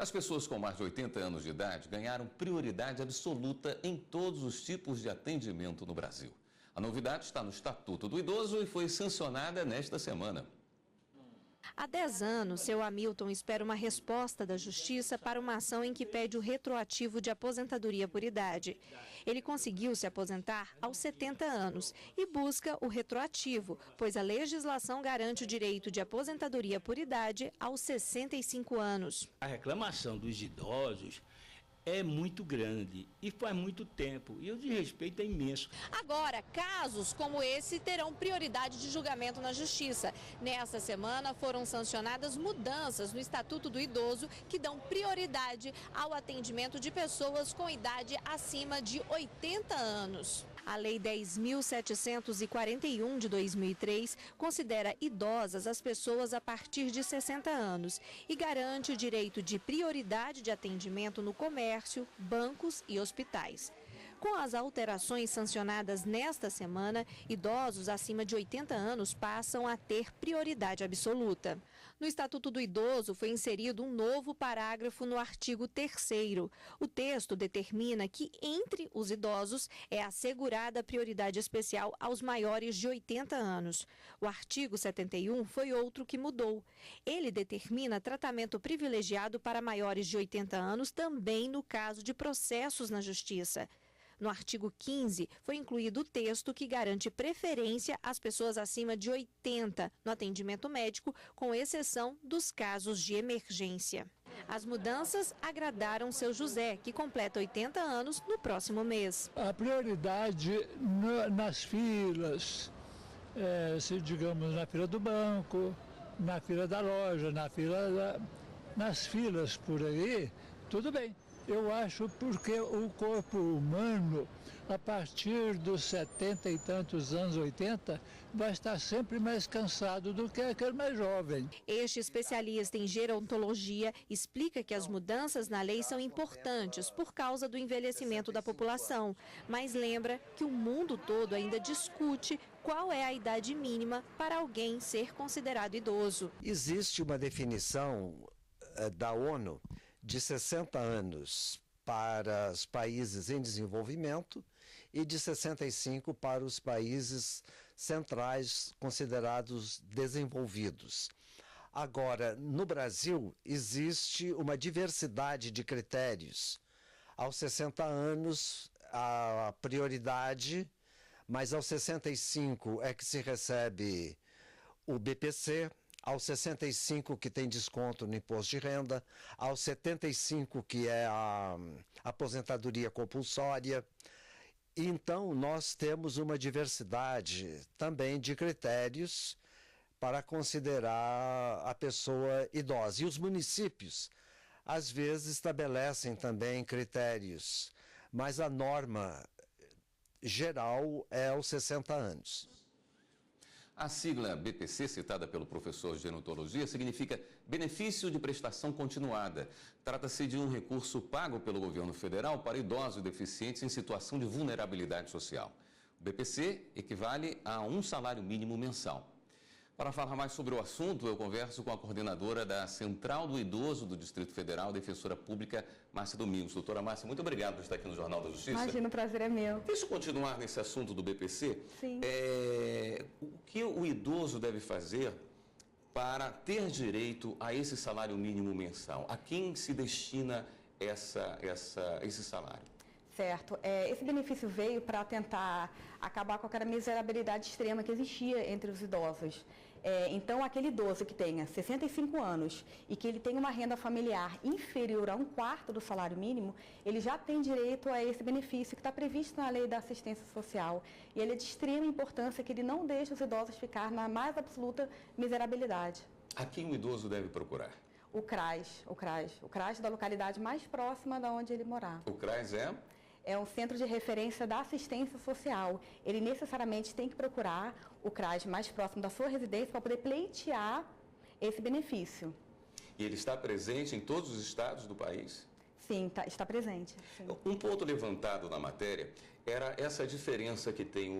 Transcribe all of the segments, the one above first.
As pessoas com mais de 80 anos de idade ganharam prioridade absoluta em todos os tipos de atendimento no Brasil. A novidade está no Estatuto do Idoso e foi sancionada nesta semana. Há 10 anos, seu Hamilton espera uma resposta da Justiça para uma ação em que pede o retroativo de aposentadoria por idade. Ele conseguiu se aposentar aos 70 anos e busca o retroativo, pois a legislação garante o direito de aposentadoria por idade aos 65 anos. A reclamação dos idosos é muito grande e faz muito tempo e o desrespeito é imenso. Agora, casos como esse terão prioridade de julgamento na Justiça. Nesta semana foram sancionadas mudanças no Estatuto do Idoso que dão prioridade ao atendimento de pessoas com idade acima de 80 anos. A Lei 10.741 de 2003 considera idosas as pessoas a partir de 60 anos e garante o direito de prioridade de atendimento no comércio, bancos e hospitais. Com as alterações sancionadas nesta semana, idosos acima de 80 anos passam a ter prioridade absoluta. No Estatuto do Idoso foi inserido um novo parágrafo no artigo 3º. O texto determina que, entre os idosos, é assegurada a prioridade especial aos maiores de 80 anos. O artigo 71 foi outro que mudou. Ele determina tratamento privilegiado para maiores de 80 anos também no caso de processos na Justiça. No artigo 15, foi incluído o texto que garante preferência às pessoas acima de 80 no atendimento médico, com exceção dos casos de emergência. As mudanças agradaram seu José, que completa 80 anos no próximo mês. A prioridade nas filas, digamos, na fila do banco, na fila da loja, nas filas por aí, tudo bem. Eu acho porque o corpo humano, a partir dos 70 e tantos anos, 80, vai estar sempre mais cansado do que aquele mais jovem. Este especialista em gerontologia explica que as mudanças na lei são importantes por causa do envelhecimento da população, mas lembra que o mundo todo ainda discute qual é a idade mínima para alguém ser considerado idoso. Existe uma definição da ONU de 60 anos para os países em desenvolvimento e de 65 para os países centrais considerados desenvolvidos. Agora, no Brasil, existe uma diversidade de critérios. Aos 60 anos, a prioridade, mas aos 65 é que se recebe o BPC, aos 65 que tem desconto no imposto de renda, aos 75 que é a aposentadoria compulsória. Então, nós temos uma diversidade também de critérios para considerar a pessoa idosa. E os municípios, às vezes, estabelecem também critérios, mas a norma geral é aos 60 anos. A sigla BPC, citada pelo professor de gerontologia, significa Benefício de Prestação Continuada. Trata-se de um recurso pago pelo governo federal para idosos e deficientes em situação de vulnerabilidade social. O BPC equivale a um salário mínimo mensal. Para falar mais sobre o assunto, eu converso com a coordenadora da Central do Idoso do Distrito Federal, defensora pública, Márcia Domingos. Doutora Márcia, muito obrigado por estar aqui no Jornal da Justiça. Imagina, o prazer é meu. Deixa eu continuar nesse assunto do BPC. Sim. O que o idoso deve fazer para ter direito a esse salário mínimo mensal? A quem se destina esse salário? Certo. Esse benefício veio para tentar acabar com aquela miserabilidade extrema que existia entre os idosos. Então, aquele idoso que tenha 65 anos e que ele tenha uma renda familiar inferior a 1/4 do salário mínimo, ele já tem direito a esse benefício que está previsto na Lei da Assistência Social. E ele é de extrema importância que ele não deixe os idosos ficar na mais absoluta miserabilidade. A quem o idoso deve procurar? O CRAS da localidade mais próxima da onde ele morar. O CRAS é? É um centro de referência da assistência social. Ele necessariamente tem que procurar o CRAS mais próximo da sua residência para poder pleitear esse benefício. E ele está presente em todos os estados do país? Sim, está presente. Sim. Um ponto levantado na matéria era essa diferença que tem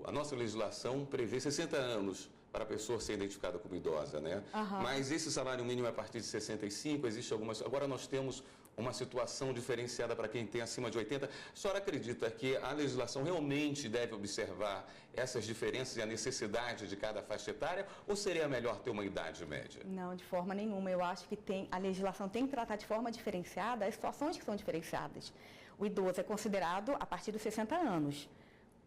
a nossa legislação prevê 60 anos para a pessoa ser identificada como idosa, né? Mas esse salário mínimo é a partir de 65, existe algumas... Agora nós temos uma situação diferenciada para quem tem acima de 80. A senhora acredita que a legislação realmente deve observar essas diferenças e a necessidade de cada faixa etária, ou seria melhor ter uma idade média? Não, de forma nenhuma. Eu acho que a legislação tem que tratar de forma diferenciada as situações que são diferenciadas. O idoso é considerado a partir dos 60 anos,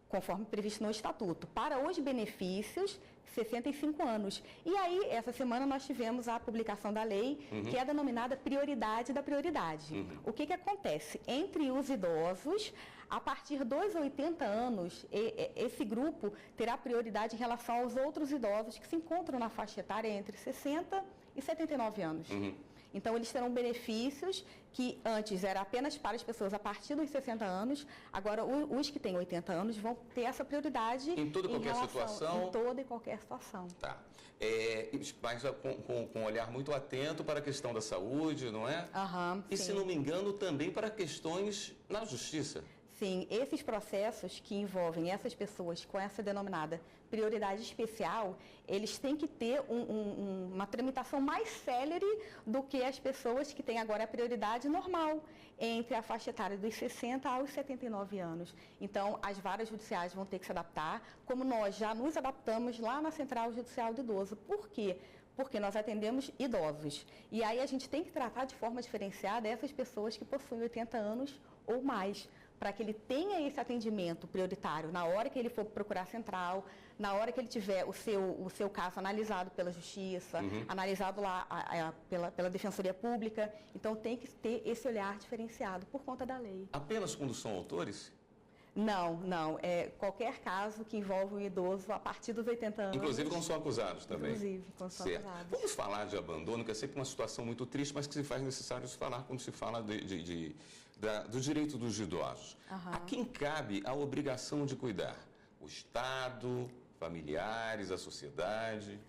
conforme previsto no Estatuto. Para os benefícios, 65 anos. E aí, essa semana, nós tivemos a publicação da lei, que é denominada prioridade da prioridade. O que acontece? Entre os idosos, a partir dos 80 anos, esse grupo terá prioridade em relação aos outros idosos que se encontram na faixa etária entre 60 e 79 anos. Então, eles terão benefícios que antes era apenas para as pessoas a partir dos 60 anos, agora os que têm 80 anos vão ter essa prioridade em toda e qualquer situação? Em toda e qualquer situação. Tá. Mas com um olhar muito atento para a questão da saúde, não é? E, se não me engano, também para questões na justiça. Sim, esses processos que envolvem essas pessoas com essa denominada prioridade especial, eles têm que ter uma tramitação mais célere do que as pessoas que têm agora a prioridade normal, entre a faixa etária dos 60 aos 79 anos. Então, as varas judiciais vão ter que se adaptar, como nós já nos adaptamos lá na Central Judicial do Idoso. Por quê? Porque nós atendemos idosos. E aí a gente tem que tratar de forma diferenciada essas pessoas que possuem 80 anos ou mais, para que ele tenha esse atendimento prioritário na hora que ele for procurar a central, na hora que ele tiver o seu caso analisado pela Justiça, analisado lá pela Defensoria Pública. Então, tem que ter esse olhar diferenciado por conta da lei. Apenas quando são autores? Não. Qualquer caso que envolve um idoso a partir dos 80 anos. Inclusive quando são acusados também? Inclusive quando são acusados. Vamos falar de abandono, que é sempre uma situação muito triste, mas que se faz necessário se falar quando se fala do direito dos idosos. A quem cabe a obrigação de cuidar? O Estado, familiares, a sociedade?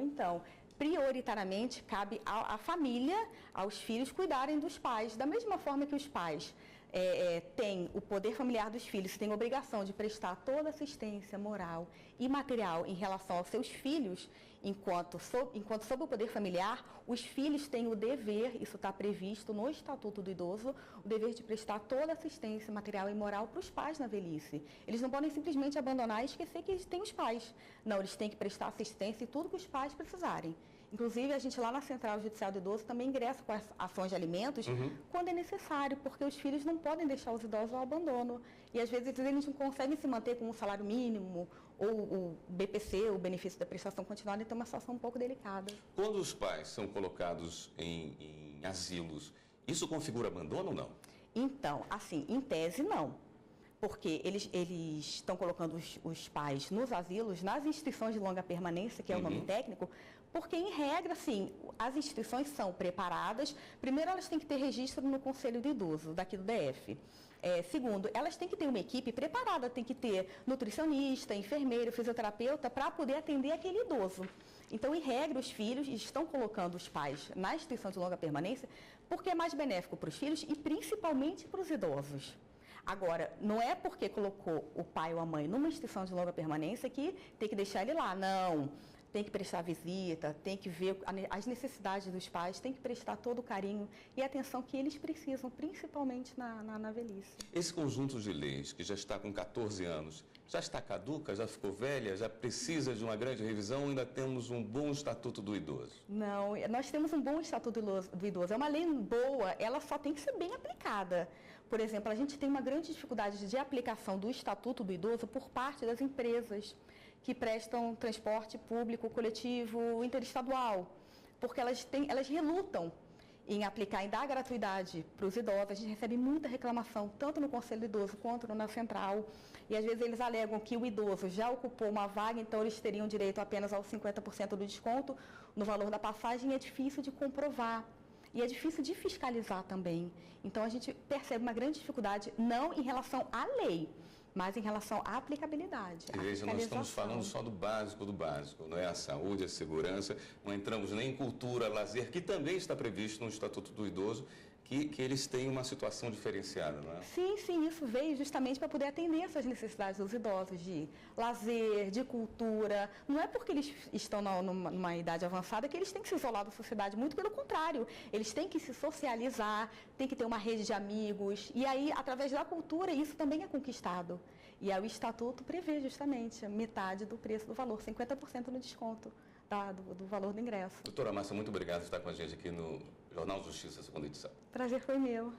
Então, prioritariamente cabe à família, aos filhos cuidarem dos pais, da mesma forma que os pais têm o poder familiar dos filhos, têm a obrigação de prestar toda assistência moral e material em relação aos seus filhos, enquanto sob o poder familiar, os filhos têm o dever, isso está previsto no Estatuto do Idoso, o dever de prestar toda assistência material e moral para os pais na velhice. Eles não podem simplesmente abandonar e esquecer que eles têm os pais. Não, eles têm que prestar assistência e tudo que os pais precisarem. Inclusive, a gente lá na Central Judicial do Idoso também ingressa com as ações de alimentos quando é necessário, porque os filhos não podem deixar os idosos ao abandono. E, às vezes, eles não conseguem se manter com um salário mínimo ou o BPC, o benefício da prestação continuada, então é uma situação um pouco delicada. Quando os pais são colocados em asilos, isso configura abandono ou não? Então, assim, em tese, não. Porque eles estão colocando os pais nos asilos, nas instituições de longa permanência, que é o nome técnico, porque, em regra, assim, as instituições são preparadas. Primeiro, elas têm que ter registro no Conselho do Idoso, daqui do DF. Segundo, elas têm que ter uma equipe preparada, tem que ter nutricionista, enfermeiro, fisioterapeuta, para poder atender aquele idoso. Então, em regra, os filhos estão colocando os pais na instituição de longa permanência porque é mais benéfico para os filhos e principalmente para os idosos. Agora, não é porque colocou o pai ou a mãe numa instituição de longa permanência que tem que deixar ele lá, não. Tem que prestar visita, tem que ver as necessidades dos pais, tem que prestar todo o carinho e atenção que eles precisam, principalmente na velhice. Esse conjunto de leis, que já está com 14 anos, já está caduca, já ficou velha, já precisa de uma grande revisão ou ainda temos um bom Estatuto do Idoso? Não, nós temos um bom Estatuto do Idoso. É uma lei boa, ela só tem que ser bem aplicada. Por exemplo, a gente tem uma grande dificuldade de aplicação do Estatuto do Idoso por parte das empresas que prestam transporte público, coletivo, interestadual, porque elas relutam em aplicar, em dar gratuidade para os idosos. A gente recebe muita reclamação, tanto no Conselho do Idoso quanto na Central, e às vezes eles alegam que o idoso já ocupou uma vaga, então eles teriam direito apenas aos 50% do desconto no valor da passagem, e é difícil de comprovar. E é difícil de fiscalizar também. Então, a gente percebe uma grande dificuldade, não em relação à lei, mas em relação à aplicabilidade. E veja, nós estamos falando só do básico, não é? A saúde, a segurança, não entramos nem em cultura, lazer, que também está previsto no Estatuto do Idoso, que eles têm uma situação diferenciada, não é? Sim, sim, isso veio justamente para poder atender essas necessidades dos idosos de lazer, de cultura. Não é porque eles estão numa idade avançada que eles têm que se isolar da sociedade, muito pelo contrário. Eles têm que se socializar, têm que ter uma rede de amigos, e aí, através da cultura, isso também é conquistado. E aí o Estatuto prevê justamente a metade do preço do valor, 50% no desconto do valor do ingresso. Doutora Márcia, muito obrigado por estar com a gente aqui no Jornal Justiça, segunda edição. Prazer foi meu.